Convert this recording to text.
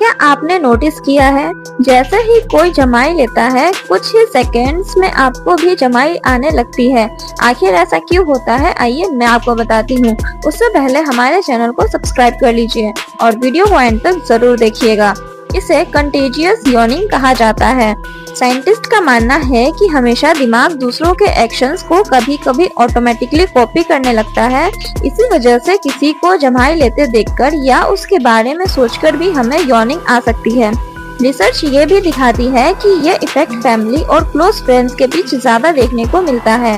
क्या आपने नोटिस किया है, जैसे ही कोई जमाई लेता है कुछ ही सेकंड्स में आपको भी जमाई आने लगती है। आखिर ऐसा क्यों होता है, आइए मैं आपको बताती हूँ। उससे पहले हमारे चैनल को सब्सक्राइब कर लीजिए और वीडियो को एंड तक जरूर देखिएगा। इसे कंटेजियस यॉर्निंग कहा जाता है। साइंटिस्ट का मानना है कि हमेशा दिमाग दूसरों के एक्शंस को कभी कभी ऑटोमेटिकली कॉपी करने लगता है। इसी वजह से किसी को जमाई लेते देखकर या उसके बारे में सोचकर भी हमें यॉर्निंग आ सकती है। रिसर्च ये भी दिखाती है कि ये इफेक्ट फैमिली और क्लोज फ्रेंड्स के बीच ज्यादा देखने को मिलता है।